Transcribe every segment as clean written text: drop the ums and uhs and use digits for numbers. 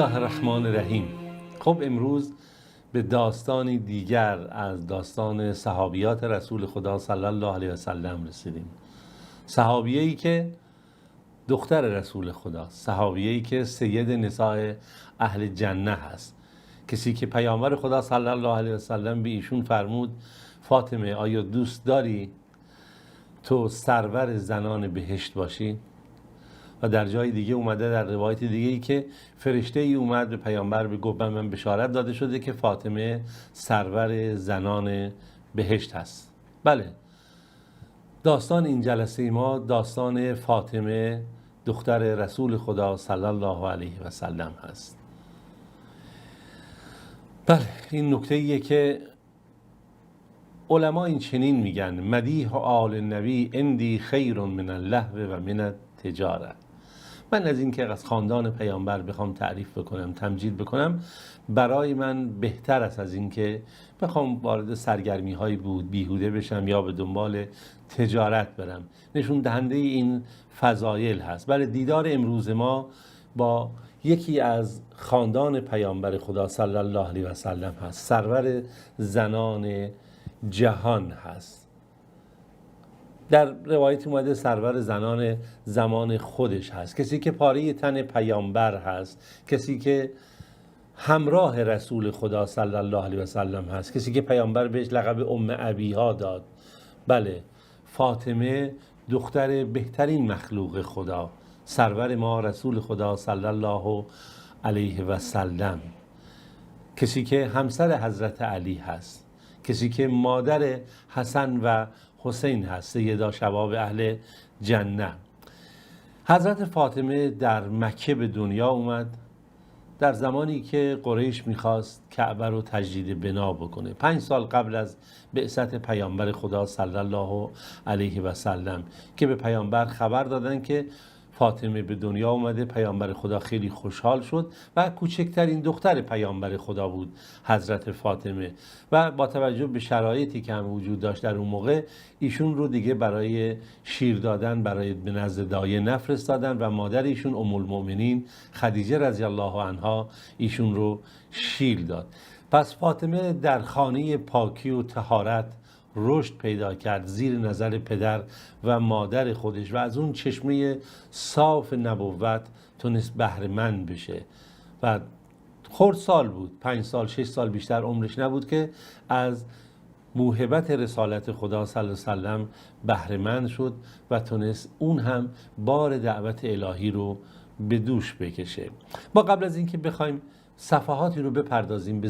الله الرحمن الرحیم. خب امروز به داستانی دیگر از داستان صحابیات رسول خدا صلی الله علیه و سلم رسیدیم. صحابیه‌ای که دختر رسول خدا، صحابیه‌ای که سید نساء اهل جنه هست، کسی که پیامبر خدا صلی الله علیه و سلم به ایشون فرمود فاطمه آیا دوست داری تو سرور زنان بهشت باشی؟ و در جای دیگه اومده در روایت دیگه ای که فرشته ای اومد به پیامبر گفت من بشارت داده شده که فاطمه سرور زنان بهشت هست. بله، داستان این جلسه ما داستان فاطمه دختر رسول خدا صلی الله علیه و سلم هست. بله، این نکته ایه که علما این چنین میگن مدیح آل نبی اندی خیر من اللهو و من التجاره. من از این که از خاندان پیامبر بخوام تعریف بکنم، تمجید بکنم، برای من بهتر است از این که بخوام وارد سرگرمی های بیهوده بشم یا به دنبال تجارت برم. نشون دهنده این فضایل هست. بله، دیدار امروز ما با یکی از خاندان پیامبر خدا صلی الله علیه و سلم هست، سرور زنان جهان هست. در روایت اومده سرور زنان زمان خودش هست، کسی که پاره تن پیامبر هست، کسی که همراه رسول خدا صلی الله علیه و سلم هست، کسی که پیامبر بهش لقب ام ابیها داد. بله، فاطمه دختر بهترین مخلوق خدا، سرور ما رسول خدا صلی الله علیه و سلم، کسی که همسر حضرت علی هست، کسی که مادر حسن و حسین هست، سیدا شباب اهل جنه. حضرت فاطمه در مکه به دنیا اومد در زمانی که قریش میخواست کعبه رو تجدید بنا بکنه، 5 سال قبل از بعثت پیامبر خدا صلی الله علیه و سلم، که به پیامبر خبر دادن که فاطمه به دنیا اومده. پیامبر خدا خیلی خوشحال شد و کوچکترین دختر پیامبر خدا بود حضرت فاطمه، و با توجه به شرایطی که هم وجود داشت در اون موقع، ایشون رو دیگه برای شیر دادن برای به نزد دایه نفرستادن و مادر ایشون ام المؤمنین خدیجه رضی الله عنها ایشون رو شیر داد. پس فاطمه در خانه پاکی و طهارت رشد پیدا کرد زیر نظر پدر و مادر خودش و از اون چشمه صاف نبوت تونست بهره مند بشه و خردسال بود، 5 سال 6 سال بیشتر عمرش نبود که از موهبت رسالت خدا صلی الله علیه و سلم بهره مند شد و تونست اون هم بار دعوت الهی رو به دوش بکشه. ما قبل از اینکه بخوایم صفحاتی رو بپردازیم به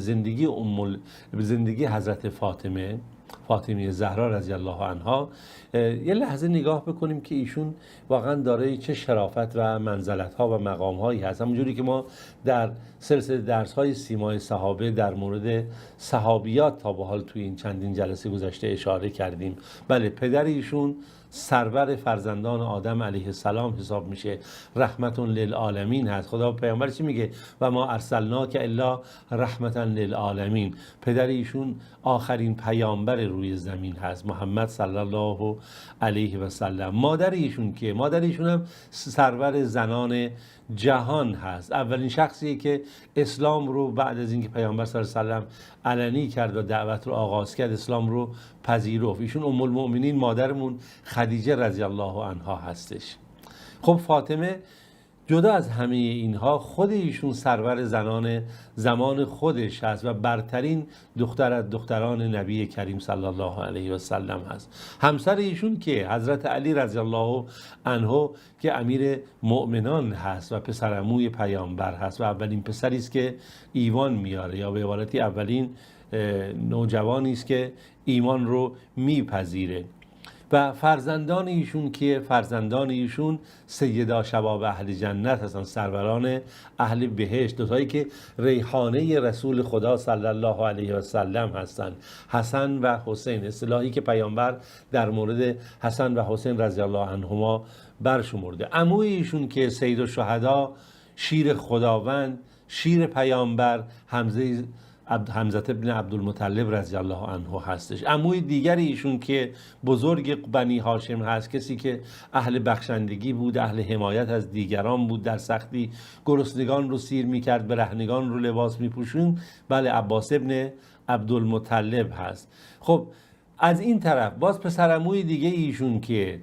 زندگی حضرت فاطمه زهرا رضی الله عنها، یه لحظه نگاه بکنیم که ایشون واقعا دارای چه شرافت و منزلت‌ها و مقام‌هایی هست. همونجوری که ما در سلسله درس‌های سیمای صحابه در مورد صحابیات تا به حال توی این چندین جلسه گذشته اشاره کردیم. بله، پدر ایشون سرور فرزندان آدم علیه السلام حساب میشه، رحمت للعالمین هست. خدا پیامبر چی میگه؟ و ما ارسلناک الا رحمتا للعالمین. پدر ایشون آخرین پیامبر روی زمین هست، محمد صلی الله علیه و سلم. مادر ایشون که مادر ایشون هم سرور زنان جهان هست، اولین شخصیه که اسلام رو بعد از اینکه پیامبر صلی الله علیه و سلم علنی کرد و دعوت رو آغاز کرد، اسلام رو پذیرفت. ایشون ام المؤمنین مادرمون خدیجه رضی الله عنها هستش. خب فاطمه جدا از همه اینها خود ایشون سرور زنان زمان خودش هست و برترین دختر از دختران نبی کریم صلی الله علیه و سلم هست. همسر ایشون که حضرت علی رضی الله عنه که امیر مؤمنان هست و پسرعموی پیامبر هست و اولین پسری است که ایمان میاره، یا به عبارتی اولین نوجوانی است که ایمان رو میپذیره. و فرزندان ایشون که فرزندان ایشون سیدا شباب اهل جنت هستن، سروران اهل بهشت، دوتایی که ریحانه رسول خدا صلی الله علیه و سلم هستن، حسن و حسین. اصطلاحی که پیامبر در مورد حسن و حسین رضی الله عنهما برشمرده. عموی ایشون که سید الشهدا، شیر خداوند، شیر پیامبر، حمزه حمزه ابن عبدالمطلب رضی الله عنه هستش. عموی دیگر ایشون که بزرگ بنی هاشم هست، کسی که اهل بخشندگی بود، اهل حمایت از دیگران بود، در سختی گرسنگان رو سیر میکرد، برهنگان رو لباس میپوشون، بله عباس ابن عبدالمطلب هست. خب از این طرف باز پسرعموی دیگه ایشون که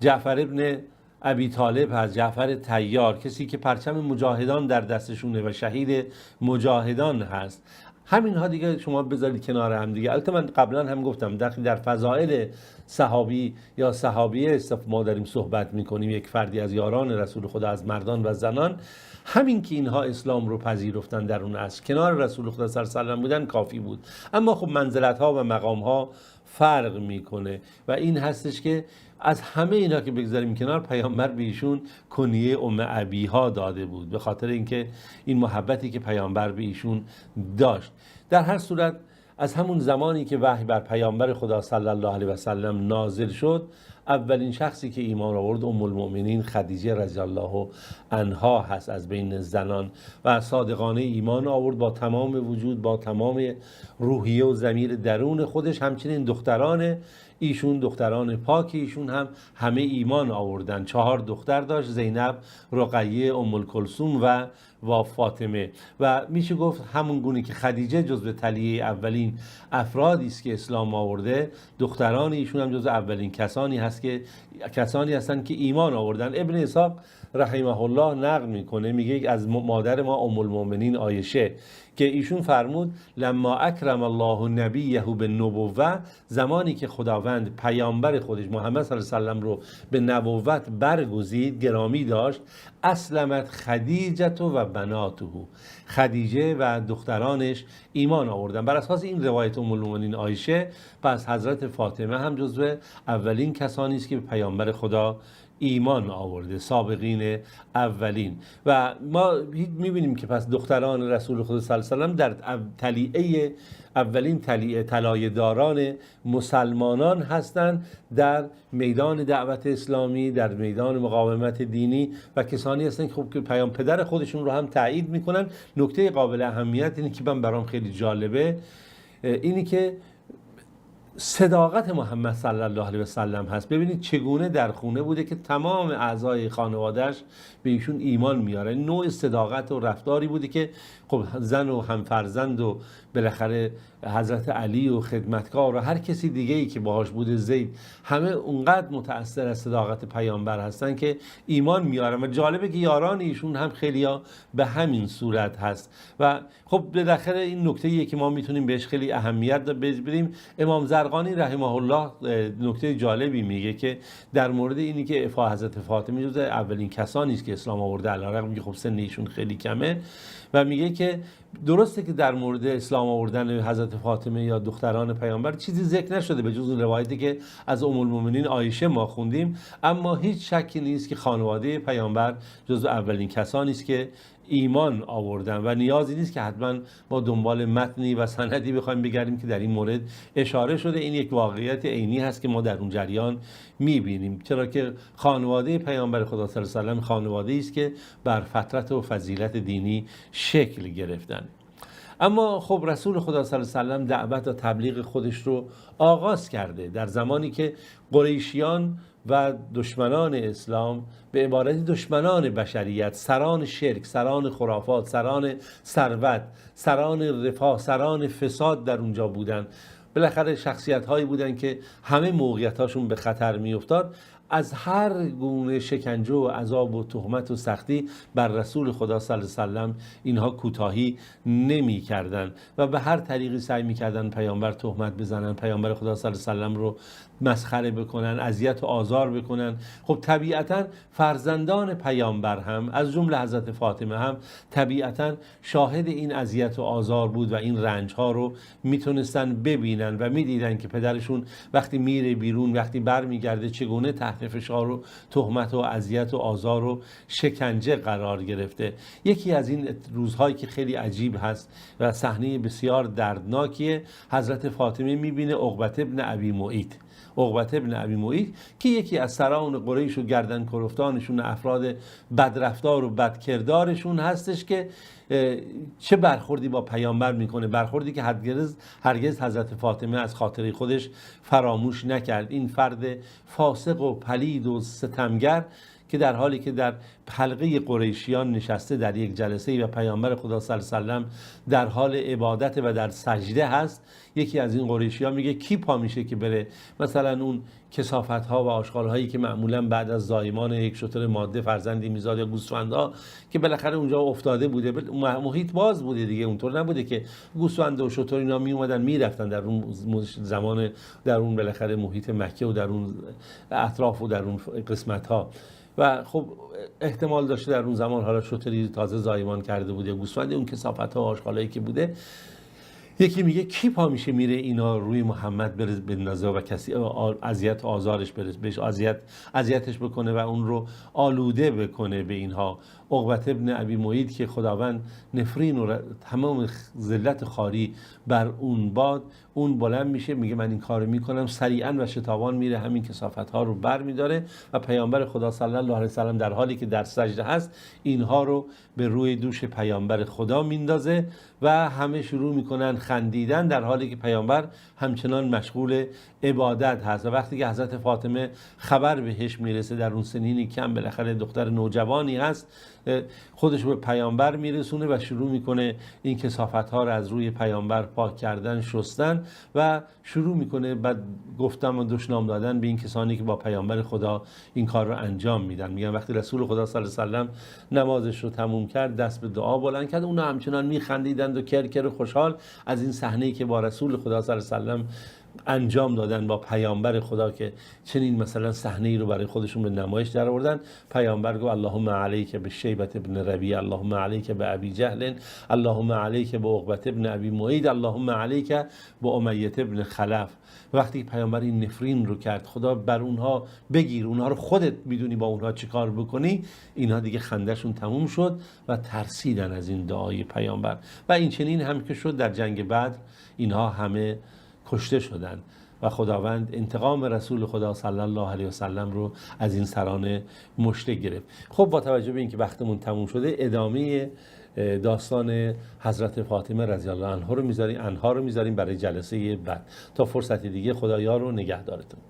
جعفر ابن ابی طالب هست، جعفر طیار، کسی که پرچم مجاهدان در دستشونه و شهید مجاهدان هست. همینها دیگه شما بذارید کنار هم دیگه. البته من قبلا هم گفتم در فضائل صحابی یا صحابیه ما داریم صحبت میکنیم، یک فردی از یاران رسول خدا از مردان و زنان، همین که اینها اسلام رو پذیرفتن در اون عصر کنار رسول خدا صلی الله علیه و بودن کافی بود. اما خب منزلت ها و مقام ها فرق میکنه و این هستش که از همه اینا که بگذاریم کنار، پیامبر به ایشون کنیه ام ابیها داده بود به خاطر اینکه این محبتی که پیامبر به ایشون داشت. در هر صورت از همون زمانی که وحی بر پیامبر خدا صلی الله علیه و سلم نازل شد، اولین شخصی که ایمان آورد ام المؤمنین خدیجه رضی الله عنها هست از بین زنان و صادقانه ایمان آورد با تمام وجود، با تمام روحیه و ضمیر درون خودش. همچنین دختران ایشون، دختران پاک ایشون هم همه ایمان آوردن. 4 دختر داشت، زینب، رقیه، ام الکلثوم و فاطمه. و میشه گفت همون گونه که خدیجه جزو تلیه اولین افرادی است که اسلام آورده، دختران ایشون هم جزو اولین کسانی هستند که ایمان آوردن. ابن اسحاق رحمه الله نقل میکنه، میگه از مادر ما ام المؤمنین عایشه که ایشون فرمود لما اکرم الله نبیه بالنبوه، زمانی که خداوند پیامبر خودش محمد صلی الله علیه و سلم رو به نبوت برگزید، گرامی داشت، اسلمت خدیجه و بناته، خدیجه و دخترانش ایمان آوردن. بر اساس این روایت ام المؤمنین عایشه، پس حضرت فاطمه هم جزو اولین کسانی است که به پیامبر خدا ایمان آورده، سابقین اولین. و ما میبینیم که پس دختران رسول خدا صلی الله علیه و سلم در تلیعه اولین طلایه داران مسلمانان هستند در میدان دعوت اسلامی، در میدان مقاومت دینی و کسانی هستند که خب که پیام پدر خودشون رو هم تایید میکنن. نکته قابل اهمیت اینه که من برام خیلی جالبه، اینی که صداقت محمد صلی الله علیه و سلم هست. ببینید چگونه در خونه بوده که تمام اعضای خانواده‌اش به ایشون ایمان میاره. نوع صداقت و رفتاری بوده که خب زن و همفرزند و بالاخره حضرت علی و خدمتکار و هر کسی دیگه ای که باهاش بوده، زید، همه اونقدر متأثر از صداقت پیامبر هستن که ایمان میارن. و جالبه که یاران ایشون هم خیلیا به همین صورت هست. و خب بالاخره این نکته‌ایه که ما میتونیم بهش خیلی اهمیت بدیم. امام زرقانی رحمه الله نکته جالبی میگه که در مورد اینی که حضرت فاطمه جزو اولین کسانی است که اسلام آورده، علیرغم اینکه خب سن ایشون خیلی کمه، و میگه که درسته که در مورد اسلام آوردن حضرت فاطمه یا دختران پیامبر چیزی ذکر نشده به جز روایتی که از ام المؤمنین عایشه ما خوندیم، اما هیچ شکی نیست که خانواده پیامبر جزو اولین کسانی است که ایمان آوردن و نیازی نیست که حتما ما دنبال متنی و سندی بخوایم بگردیم که در این مورد اشاره شده. این یک واقعیت عینی هست که ما در اون جریان میبینیم، چرا که خانواده پیامبر خدا صلی الله علیه و سلم خانواده است که بر فطرت و فضیلت دینی شکل گرفتن. اما خب رسول خدا صلی الله علیه و سلم دعوت و تبلیغ خودش رو آغاز کرده در زمانی که قریشیان و دشمنان اسلام، به عبارتی دشمنان بشریت، سران شرک، سران خرافات، سران ثروت، سران رفاه، سران فساد در اونجا بودن. بالاخره شخصیت هایی بودن که همه موقعیتاشون به خطر می افتاد. از هر گونه شکنجه و عذاب و تهمت و سختی بر رسول خدا صلی الله علیه و سلم اینها کوتاهی نمی کردن و به هر طریقی سعی می کردن پیامبر تهمت بزنن، پیامبر خدا صلی الله علیه و سلم رو مسخره بکنن، اذیت و آزار بکنن. خب طبیعتا فرزندان پیامبر هم از جمله حضرت فاطمه هم طبیعتا شاهد این اذیت و آزار بود و این رنج ها رو میتونستن ببینن و میدیدن که پدرشون وقتی میره بیرون، وقتی برمیگرده، چگونه تحت فشار و تهمت و اذیت و آزار و شکنجه قرار گرفته. یکی از این روزهایی که خیلی عجیب هست و صحنه بسیار دردناکیه، حضرت فاطمه میبینه عقبه ابن ابی معیط. عقبه ابن ابی معیط که یکی از سران قریش و گردن کلفتانشون، افراد بدرفتار و بدکردارشون هستش که چه برخوردی با پیامبر میکنه، برخوردی که هرگز حضرت فاطمه از خاطره خودش فراموش نکرد. این فرد فاسق و پلید و ستمگر که در حالی که در حلقه قریشیان نشسته در یک جلسه و پیامبر خدا صلی الله علیه و سلم در حال عبادت و در سجده هست، یکی از این قریشیان میگه کی پا میشه که بره مثلا اون کثافت ها و آشغال هایی که معمولا بعد از زایمان یک شتر ماده فرزندی میزاد یا گوسفندها که بالاخره اونجا افتاده بوده، محیط باز بوده دیگه، اونطور نبوده که گوسفند و شتر اینا می اومدن میرفتن در اون زمان، در اون بالاخره محیط مکه و در اون اطراف و در اون قسمت ها. و خب احتمال داشته در اون زمان حالا شتری تازه زایمان کرده بوده، گوسفند، اون کثافت ها و آشغالایی که بوده. یکی میگه کی پا میشه میره اینا روی محمد بره بندازه و کسی اذیت و آزارش برسه، بهش اذیتش بکنه و اون رو آلوده بکنه به اینها. عقبه ابن ابی معیط که خداوند نفرین و تمام ذلت خاری بر اون باد، اون بلند میشه میگه من این کارو میکنم، سریعا و شتابان میره همین کثافت ها رو بر میداره و پیامبر خدا صلی الله علیه و سلم در حالی که در سجده هست اینها رو به روی دوش پیامبر خدا میندازه و همه شروع میکنن خندیدن در حالی که پیامبر همچنان مشغول عبادت هست. و وقتی که حضرت فاطمه خبر بهش میرسه در اون سنینی کم، بالاخره دختر نوجوانی هست، خودش به پیامبر میرسونه و شروع میکنه این کثافت ها رو از روی پیامبر پاک کردن، شستن و شروع میکنه بعد گفتم و دشنام دادن به این کسانی که با پیامبر خدا این کار رو انجام میدن. میگن وقتی رسول خدا صلی الله علیه و سلم نمازش رو تموم کرد، دست به دعا بلند کرد، اونا همچنان میخندیدند و کرکر و خوشحال از این صحنه‌ای که با رسول خدا صلی الله علیه و سلم انجام دادن، با پیامبر خدا که چنین مثلا صحنه‌ای رو برای خودشون به نمایش در آوردن. پیامبر گفت اللهم علیک بشیبة ابن ربیع، اللهم علیک بابی جهل، اللهم علیک بعقبة ابن ابی معیط، اللهم علیک بامیة ابن خلف. وقتی پیامبر این نفرین رو کرد، خدا بر اونها بگیر، اونها رو خودت میدونی با اونها چی کار بکنی، اینها دیگه خندهشون تموم شد و ترسیدن از این دعای پیامبر. و این چنین هم که شد در جنگ بدر، اینها همه کشته شدند و خداوند انتقام رسول خدا صلی الله علیه و سلم رو از این سران مشته گرفت. خب با توجه به اینکه وقتمون تموم شده، ادامه داستان حضرت فاطمه رضی الله عنها رو میذاریم برای جلسه بعد. تا فرصت دیگه، خدایا رو نگهدارتون.